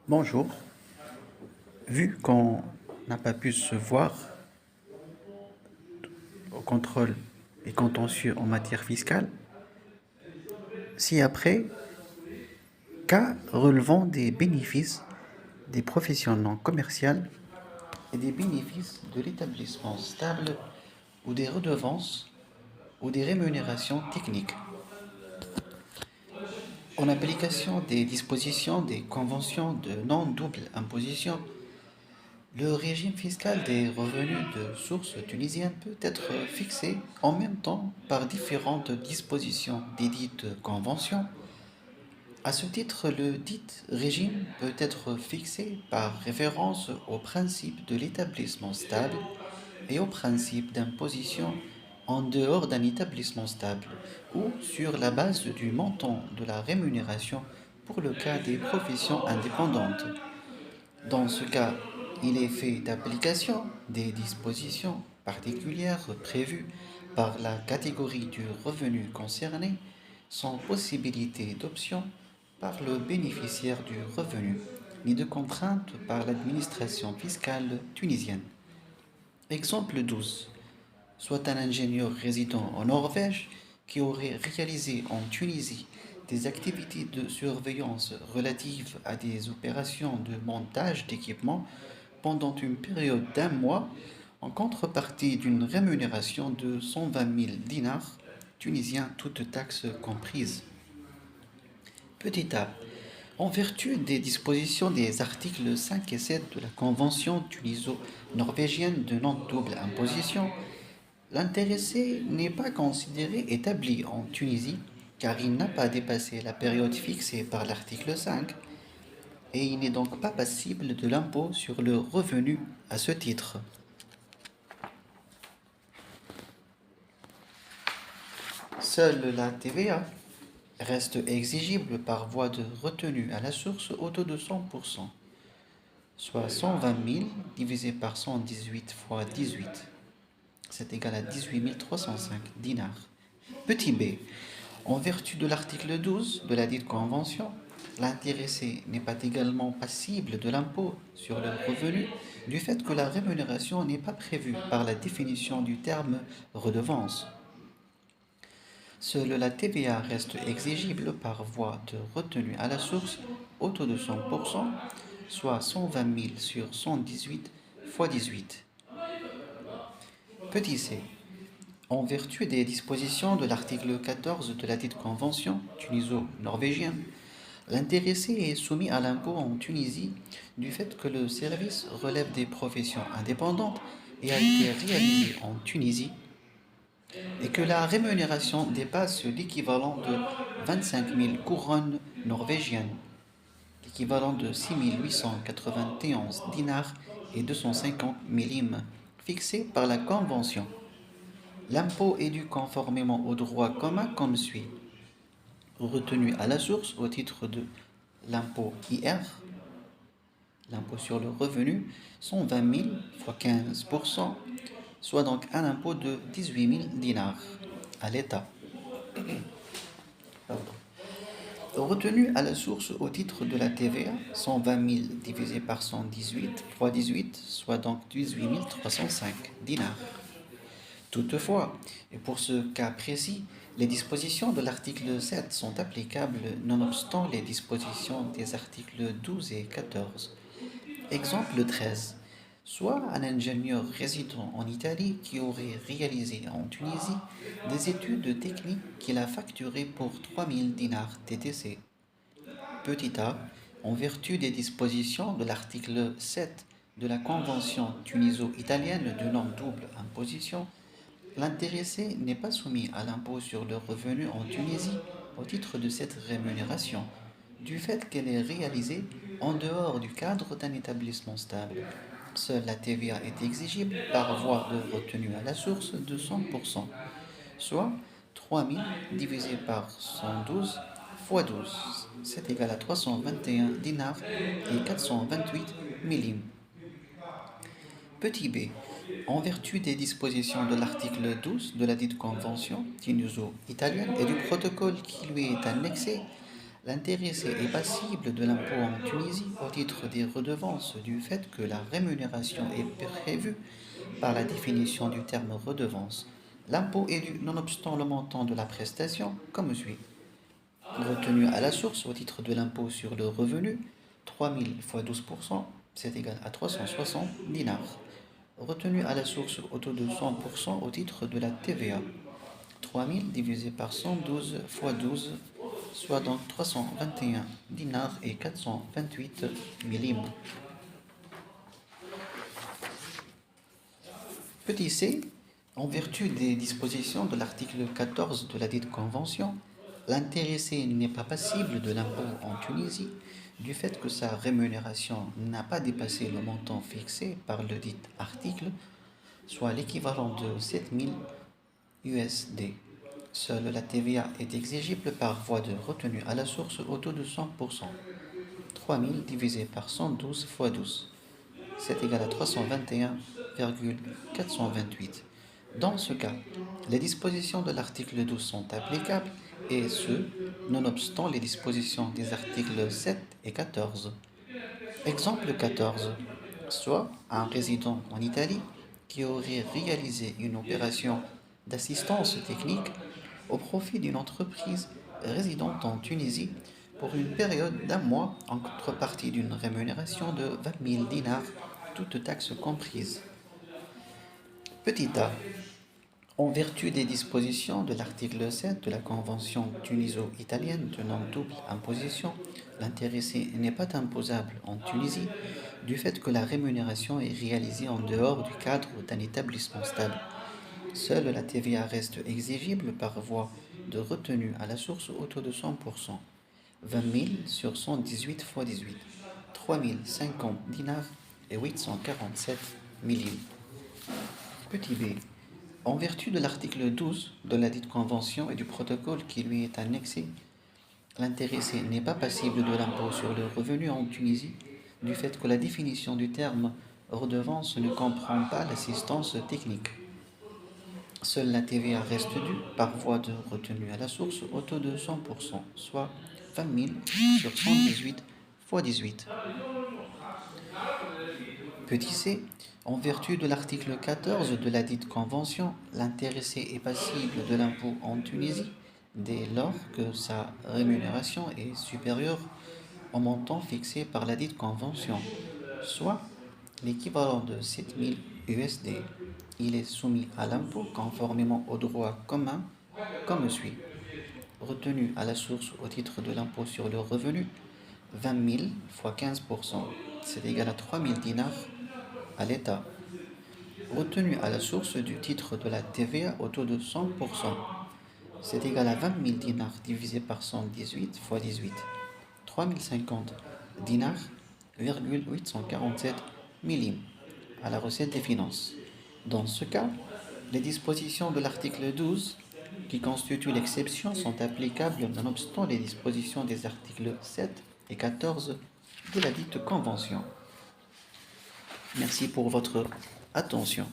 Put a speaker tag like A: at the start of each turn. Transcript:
A: Bonjour, vu qu'on n'a pas pu se voir au contrôle et contentieux en matière fiscale, ci-après, cas relevant des bénéfices des professions non commerciales et des bénéfices de l'établissement stable ou des redevances ou des rémunérations techniques. En application des dispositions des conventions de non-double imposition, le régime fiscal des revenus de source tunisienne peut être fixé en même temps par différentes dispositions des dites conventions. À ce titre, le dit régime peut être fixé par référence au principe de l'établissement stable et au principe d'imposition en dehors d'un établissement stable ou sur la base du montant de la rémunération pour le cas des professions indépendantes. Dans ce cas, il est fait d'application des dispositions particulières prévues par la catégorie du revenu concerné sans possibilité d'option par le bénéficiaire du revenu, ni de contrainte par l'administration fiscale tunisienne. Exemple 12. Soit un ingénieur résident en Norvège qui aurait réalisé en Tunisie des activités de surveillance relatives à des opérations de montage d'équipements pendant une période d'un mois en contrepartie d'une rémunération de 120 000 dinars tunisiens, toutes taxes comprises. Petit a. En vertu des dispositions des articles 5 et 7 de la Convention tuniso-norvégienne de non-double imposition, l'intéressé n'est pas considéré établi en Tunisie car il n'a pas dépassé la période fixée par l'article 5 et il n'est donc pas passible de l'impôt sur le revenu à ce titre. Seule la TVA reste exigible par voie de retenue à la source au taux de 100%, soit 120 000 divisé par 118 fois 18. C'est égal à 18 305 dinars. Petit b. En vertu de l'article 12 de la dite convention, l'intéressé n'est pas également passible de l'impôt sur le revenu du fait que la rémunération n'est pas prévue par la définition du terme redevance. Seule la TVA reste exigible par voie de retenue à la source au taux de 100%, soit 120 000 sur 118 fois 18. Petit c. En vertu des dispositions de l'article 14 de la dite convention tuniso-norvégienne, l'intéressé est soumis à l'impôt en Tunisie du fait que le service relève des professions indépendantes et a été réalisé en Tunisie et que la rémunération dépasse l'équivalent de 25 000 couronnes norvégiennes, l'équivalent de 6 891 dinars et 250 millim, fixé par la Convention. L'impôt est dû conformément au droit commun comme suit. Retenu à la source au titre de l'impôt IR, l'impôt sur le revenu, 120 000 fois 15%, soit donc un impôt de 18 000 dinars à l'État. Pardon. Retenu à la source au titre de la TVA, 120 000 divisé par 118 fois 18, soit donc 18 305 dinars. Toutefois, et pour ce cas précis, les dispositions de l'article 7 sont applicables nonobstant les dispositions des articles 12 et 14. Exemple 13. Soit un ingénieur résident en Italie qui aurait réalisé en Tunisie des études techniques qu'il a facturées pour 3000 dinars TTC. Petit a. En vertu des dispositions de l'article 7 de la Convention tuniso-italienne de non-double imposition, l'intéressé n'est pas soumis à l'impôt sur le revenu en Tunisie au titre de cette rémunération, du fait qu'elle est réalisée en dehors du cadre d'un établissement stable. Seule la TVA est exigible par voie de retenue à la source de 100%, soit 3000 divisé par 112 fois 12. C'est égal à 321 dinars et 428 millim. Petit b. En vertu des dispositions de l'article 12 de la dite convention tuniso-italienne et du protocole qui lui est annexé, L'intéressé est passible de l'impôt en Tunisie au titre des redevances du fait que la rémunération est prévue par la définition du terme redevance. L'impôt est dû nonobstant le montant de la prestation comme suit. Retenue à la source au titre de l'impôt sur le revenu, 3000 fois 12%, c'est égal à 360 dinars. Retenue à la source au taux de 100% au titre de la TVA, 3000 divisé par 112 fois 12, soit donc 321 dinars et 428 millim. Petit c, en vertu des dispositions de l'article 14 de la dite convention, l'intéressé n'est pas passible de l'impôt en Tunisie du fait que sa rémunération n'a pas dépassé le montant fixé par le dit article, soit l'équivalent de 7000 USD. Seule la TVA est exigible par voie de retenue à la source au taux de 100%. 3000 divisé par 112 fois 12, c'est égal à 321,428. Dans ce cas, les dispositions de l'article 12 sont applicables, et ce, nonobstant les dispositions des articles 7 et 14. Exemple 14. Soit un résident en Italie qui aurait réalisé une opération d'assistance technique au profit d'une entreprise résidente en Tunisie pour une période d'un mois en contrepartie d'une rémunération de 20 000 dinars, toutes taxes comprises. Petit a. En vertu des dispositions de l'article 7 de la Convention tuniso-italienne de non-double imposition, l'intéressé n'est pas imposable en Tunisie du fait que la rémunération est réalisée en dehors du cadre d'un établissement stable. Seule la TVA reste exigible par voie de retenue à la source au taux de 100%. 20 000 sur 118 fois 18, 3050 dinars et 847 millim. Petit b. En vertu de l'article 12 de la dite convention et du protocole qui lui est annexé, l'intéressé n'est pas passible de l'impôt sur le revenu en Tunisie du fait que la définition du terme redevance ne comprend pas l'assistance technique. Seule la TVA reste due par voie de retenue à la source au taux de 100%, soit 20 000 sur 118 fois 18. Petit c, en vertu de l'article 14 de la dite convention, l'intéressé est passible de l'impôt en Tunisie dès lors que sa rémunération est supérieure au montant fixé par la dite convention, soit l'équivalent de 7000 USD. Il est soumis à l'impôt conformément au droit commun comme suit. Retenu à la source au titre de l'impôt sur le revenu, 20 000 fois 15%, c'est égal à 3000 dinars à l'État. Retenu à la source du titre de la TVA au taux de 100%, c'est égal à 20 000 dinars divisé par 118 fois 18, 3050 dinars, 847 millim, à la recette des finances. Dans ce cas, les dispositions de l'article 12, qui constituent l'exception, sont applicables nonobstant les dispositions des articles 7 et 14 de la dite convention. Merci pour votre attention.